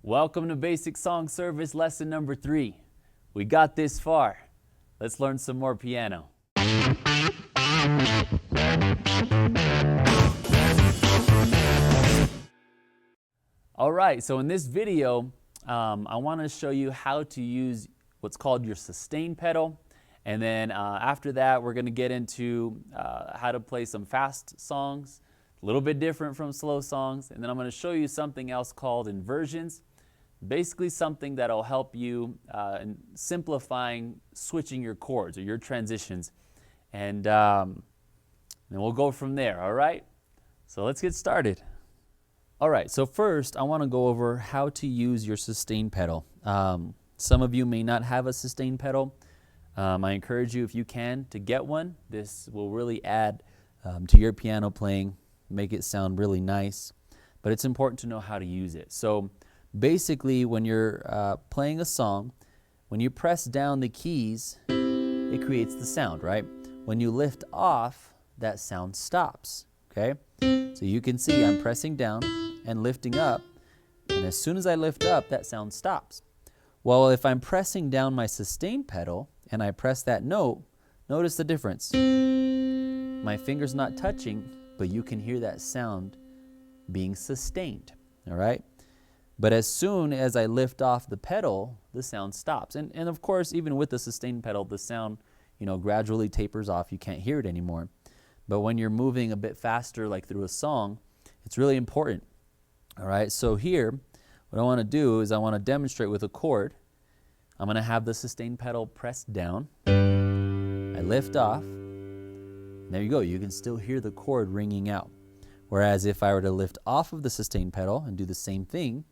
Welcome to Basic Song Service lesson number 3. We got this far. Let's learn some more piano. All right, so in this video, I want to show you how to use what's called your sustain pedal. And then after that, we're going to get into how to play some fast songs, a little bit different from slow songs. And then I'm going to show you something else called inversions. Basically something that'll help you in simplifying switching your chords or your transitions. And then we'll go from there, all right? So let's get started. All right, so first I want to go over how to use your sustain pedal. Some of you may not have a sustain pedal. I encourage you, if you can, to get one. This will really add to your piano playing, make it sound really nice. But it's important to know how to use it. So basically, when you're playing a song, when you press down the keys, it creates the sound, right? When you lift off, that sound stops, okay? So you can see I'm pressing down and lifting up, and as soon as I lift up, that sound stops. Well, if I'm pressing down my sustain pedal and I press that note, notice the difference. My finger's not touching, but you can hear that sound being sustained, all right? But as soon as I lift off the pedal, the sound stops. And of course, even with the sustain pedal, the sound, gradually tapers off. You can't hear it anymore. But when you're moving a bit faster, like through a song, it's really important. All right, so here, what I want to do is I want to demonstrate with a chord. I'm going to have the sustain pedal pressed down. I lift off. There you go. You can still hear the chord ringing out. Whereas if I were to lift off of the sustain pedal and do the same thing,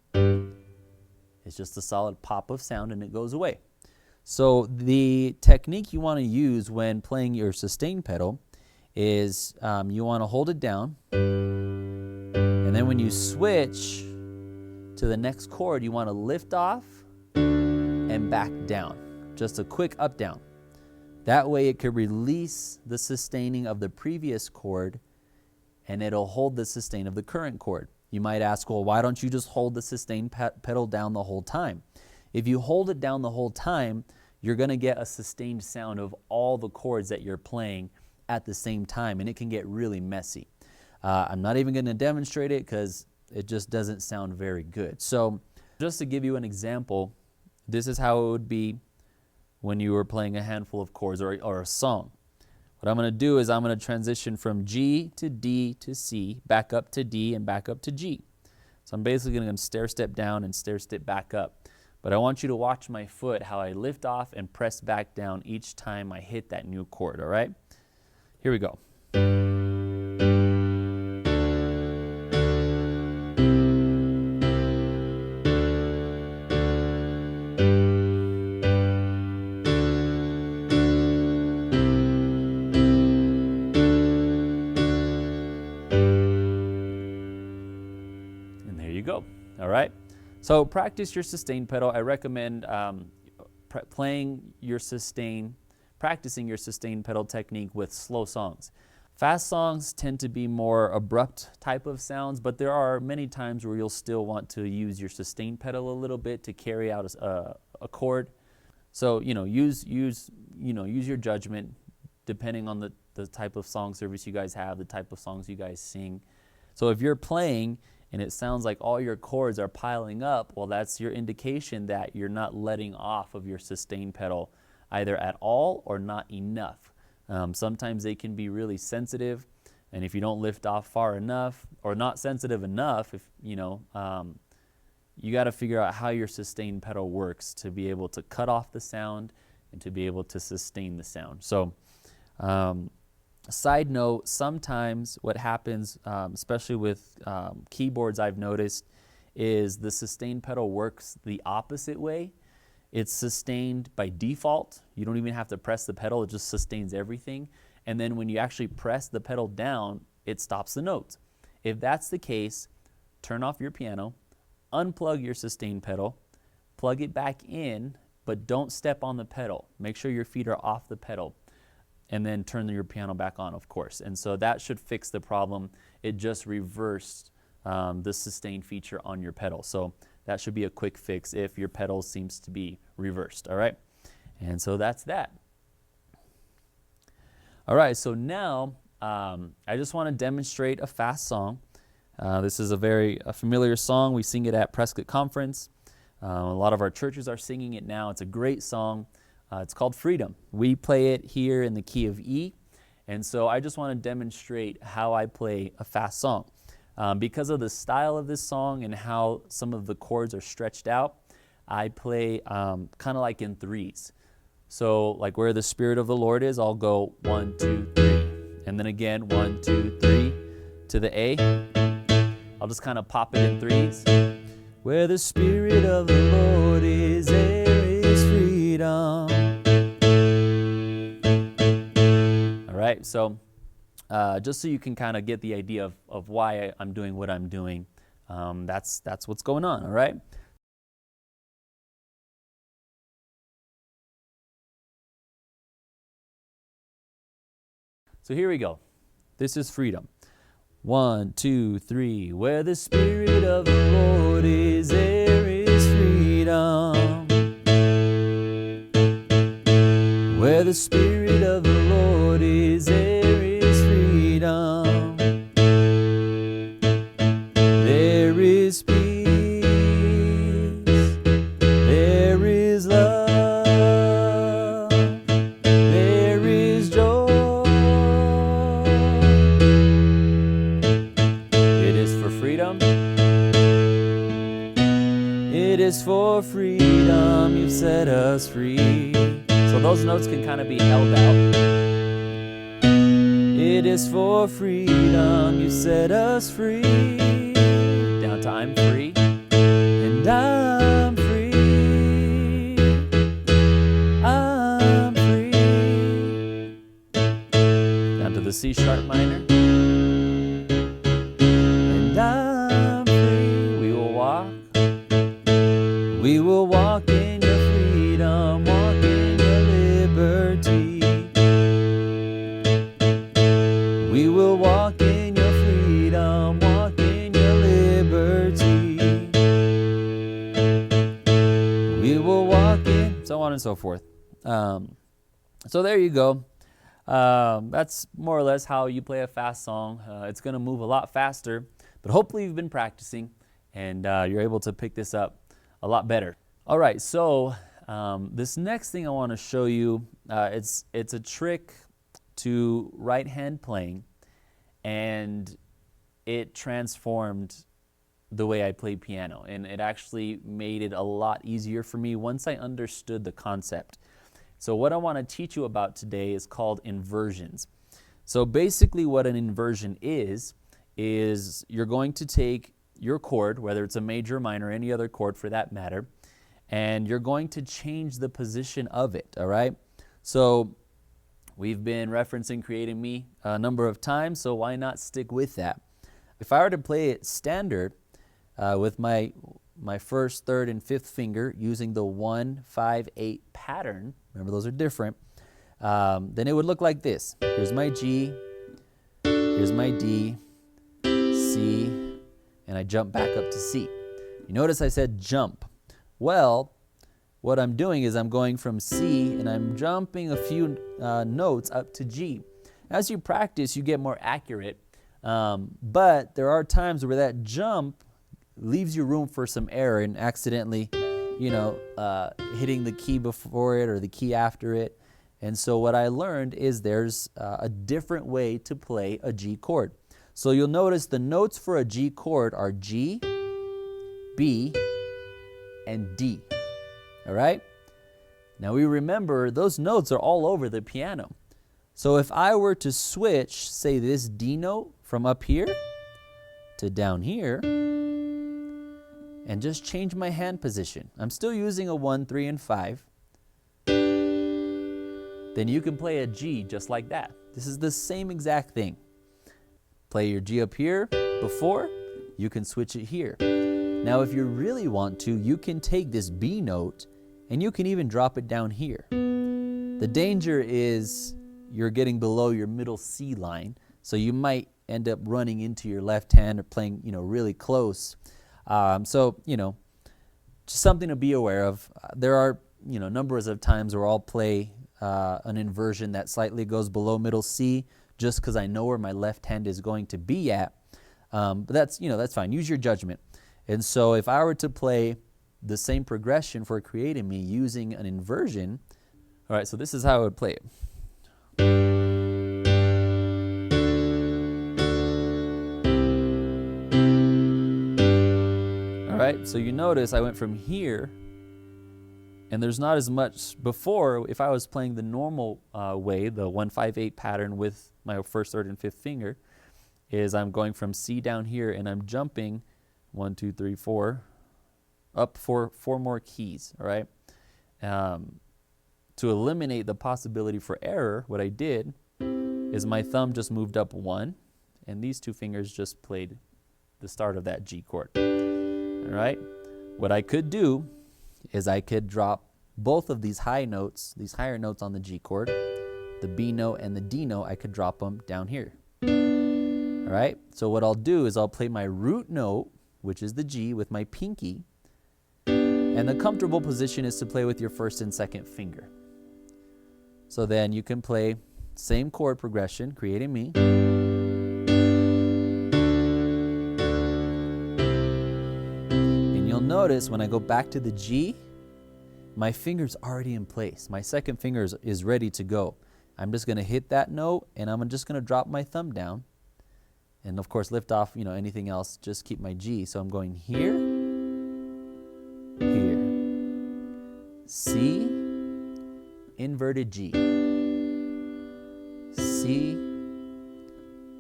it's just a solid pop of sound and it goes away. So the technique you want to use when playing your sustain pedal is you want to hold it down, and then when you switch to the next chord, you want to lift off and back down. Just a quick up down. That way it could release the sustaining of the previous chord and it'll hold the sustain of the current chord. You might ask, well, why don't you just hold the sustain pedal down the whole time? If you hold it down the whole time, you're going to get a sustained sound of all the chords that you're playing at the same time, and it can get really messy. I'm not even going to demonstrate it because it just doesn't sound very good. So just to give you an example, this is how it would be when you were playing a handful of chords or a song. What I'm going to do is I'm going to transition from G to D to C, back up to D, and back up to G. So I'm basically going to stair step down and stair step back up. But I want you to watch my foot, how I lift off and press back down each time I hit that new chord, all right? Here we go. Go. All right. So practice your sustain pedal. I recommend practicing your sustain pedal technique with slow songs. Fast songs tend to be more abrupt type of sounds, but there are many times where you'll still want to use your sustain pedal a little bit to carry out a chord. So use your judgment depending on the type of song service you guys have, the type of songs you guys sing. So if you're playing and it sounds like all your chords are piling up, well, that's your indication that you're not letting off of your sustain pedal either at all or not enough. Sometimes they can be really sensitive, and if you don't lift off far enough or not sensitive enough, you got to figure out how your sustain pedal works to be able to cut off the sound and to be able to sustain the sound. So side note, sometimes what happens, especially with keyboards I've noticed, is the sustain pedal works the opposite way. It's sustained by default. You don't even have to press the pedal, it just sustains everything. And then when you actually press the pedal down, it stops the notes. If that's the case, turn off your piano, unplug your sustain pedal, plug it back in, but don't step on the pedal. Make sure your feet are off the pedal. And then turn your piano back on, of course. And so that should fix the problem. It just reversed the sustain feature on your pedal. So that should be a quick fix if your pedal seems to be reversed, all right? And so that's that. All right, so now I just want to demonstrate a fast song. This is a familiar song. We sing it at Prescott Conference. A lot of our churches are singing it now. It's a great song. It's called Freedom. We play it here in the key of E. And so I just want to demonstrate how I play a fast song. Because of the style of this song and how some of the chords are stretched out, I play kind of like in threes. So like where the Spirit of the Lord is, I'll go 1, 2, 3. And then again, 1, 2, 3 to the A. I'll just kind of pop it in threes. Where the Spirit of the Lord is, there is freedom. All right, so just so you can kind of get the idea of why I'm doing what I'm doing, that's what's going on, all right? So here we go. This is Freedom. 1, 2, 3. Where the Spirit of the Lord is, there is freedom. Where the Spirit of the Lord is, there is freedom. There is peace. There is love. There is joy. Freedom. It is for freedom you've set us free. So those notes can kind of be held out. It is for freedom you set us free. Down to I'm free. And I'm free. I'm free. Down to the C sharp minor. We will walk in your freedom, walk in your liberty. We will walk in your freedom, walk in your liberty. We will walk in, so on and so forth. So there you go. That's more or less how you play a fast song. It's going to move a lot faster, but hopefully you've been practicing and you're able to pick this up a lot better. All right, so this next thing I want to show you, it's a trick to right hand playing, and it transformed the way I play piano, and it actually made it a lot easier for me once I understood the concept. So what I want to teach you about today is called inversions. So basically what an inversion is you're going to take your chord, whether it's a major, minor, any other chord for that matter, and you're going to change the position of it, all right? So we've been referencing Creating Me a number of times, so why not stick with that? If I were to play it standard with my first, third, and fifth finger using the 1, 5, 8 pattern, remember those are different, then it would look like this. Here's my G, here's my D, C, and I jump back up to C. You notice I said jump. Well, what I'm doing is I'm going from C and I'm jumping a few notes up to G. As you practice, you get more accurate, but there are times where that jump leaves you room for some error and accidentally, hitting the key before it or the key after it. And so what I learned is there's a different way to play a G chord. So you'll notice the notes for a G chord are G, B, and D. All right? Now we remember those notes are all over the piano. So if I were to switch, say this D note from up here to down here, and just change my hand position, I'm still using a 1, 3, and 5, then you can play a G just like that. This is the same exact thing. Play your G up here before, you can switch it here. Now if you really want to, you can take this B note and you can even drop it down here. The danger is you're getting below your middle C line, so you might end up running into your left hand or playing, really close. just something to be aware of. There are, numbers of times where I'll play an inversion that slightly goes below middle C, just because I know where my left hand is going to be at. But that's fine. Use your judgment. And so if I were to play the same progression for creating me using an inversion, all right, so this is how I would play it. All right, so you notice I went from here, and there's not as much. Before, if I was playing the normal way, the 1-5-8 pattern with my first, third, and fifth finger, is I'm going from C down here, and I'm jumping 1, 2, 3, 4, up four more keys, all right? To eliminate the possibility for error, what I did is my thumb just moved up 1, and these 2 fingers just played the start of that G chord. All right? What I could do is I could drop both of these high notes, these higher notes on the G chord, the B note and the D note, I could drop them down here. All right? So what I'll do is I'll play my root note, which is the G, with my pinky, and the comfortable position is to play with your first and second finger. So then you can play same chord progression, creating me. And you'll notice when I go back to the G, my finger's already in place. My second finger is ready to go. I'm just going to hit that note, and I'm just going to drop my thumb down. And of course, lift off, anything else, just keep my G. So I'm going here, here, C, inverted G, C,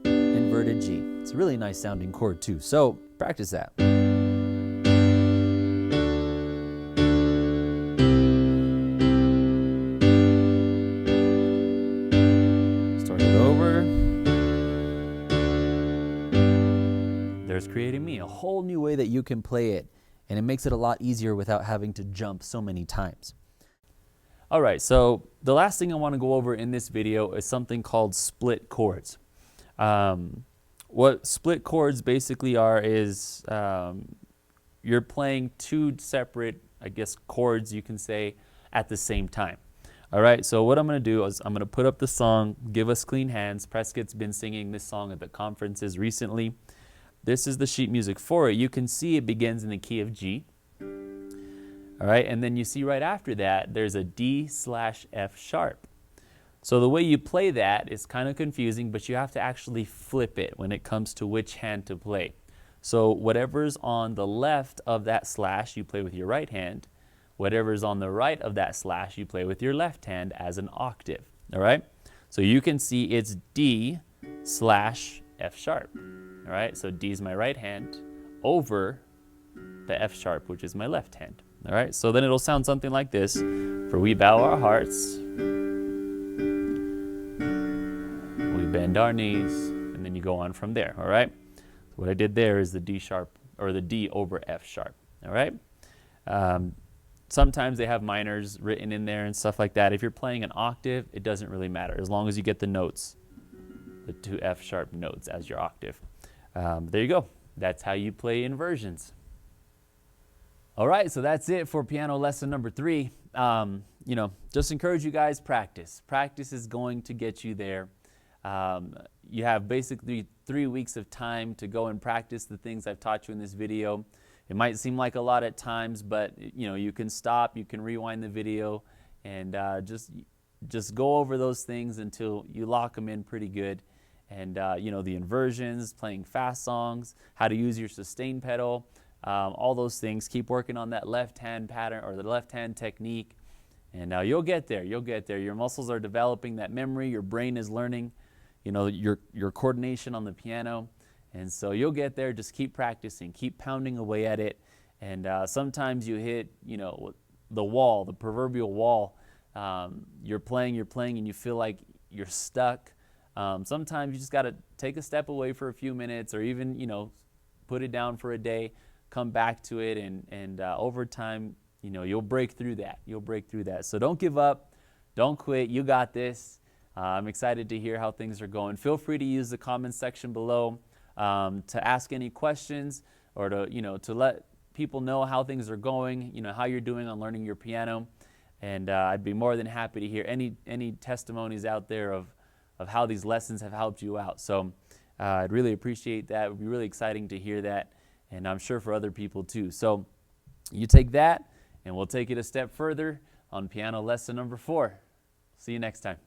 inverted G. It's a really nice sounding chord too. So practice that. Start it over. There's creating me, a whole new way that you can play it, and it makes it a lot easier without having to jump so many times. All right, so the last thing I want to go over in this video is something called split chords. What split chords basically are is you're playing 2 separate, chords, you can say, at the same time. All right, so what I'm going to do is I'm going to put up the song, Give Us Clean Hands. Prescott's been singing this song at the conferences recently. This is the sheet music for it. You can see it begins in the key of G. All right, and then you see right after that, there's a D/F sharp. So the way you play that is kind of confusing, but you have to actually flip it when it comes to which hand to play. So whatever's on the left of that slash, you play with your right hand. Whatever's on the right of that slash, you play with your left hand as an octave. All right, so you can see it's D/F sharp. All right, so D is my right hand over the F sharp, which is my left hand. All right, so then it'll sound something like this. For we bow our hearts, we bend our knees, and then you go on from there. All right, so what I did there is the D sharp, or the D over F sharp. All right, sometimes they have minors written in there and stuff like that. If you're playing an octave, it doesn't really matter as long as you get the notes, the 2 F sharp notes as your octave. There you go. That's how you play inversions. All right, so that's it for piano lesson number 3. Just encourage you guys, practice. Practice is going to get you there. You have basically 3 weeks of time to go and practice the things I've taught you in this video. It might seem like a lot at times, but you can stop, you can rewind the video, and just go over those things until you lock them in pretty good. And the inversions, playing fast songs, how to use your sustain pedal, all those things. Keep working on that left hand pattern or the left hand technique, and you'll get there. You'll get there. Your muscles are developing that memory. Your brain is learning, your coordination on the piano, and so you'll get there. Just keep practicing, keep pounding away at it, and sometimes you hit, the wall, the proverbial wall. You're playing, and you feel like you're stuck. Sometimes you just got to take a step away for a few minutes, or even, put it down for a day, come back to it, and over time, you'll break through that. You'll break through that. So don't give up. Don't quit. You got this. I'm excited to hear how things are going. Feel free to use the comments section below to ask any questions, or to people know how things are going, how you're doing on learning your piano. And I'd be more than happy to hear any testimonies out there of how these lessons have helped you out. So I'd really appreciate that. It would be really exciting to hear that, and I'm sure for other people too. So you take that, and we'll take it a step further on piano lesson number 4. See you next time.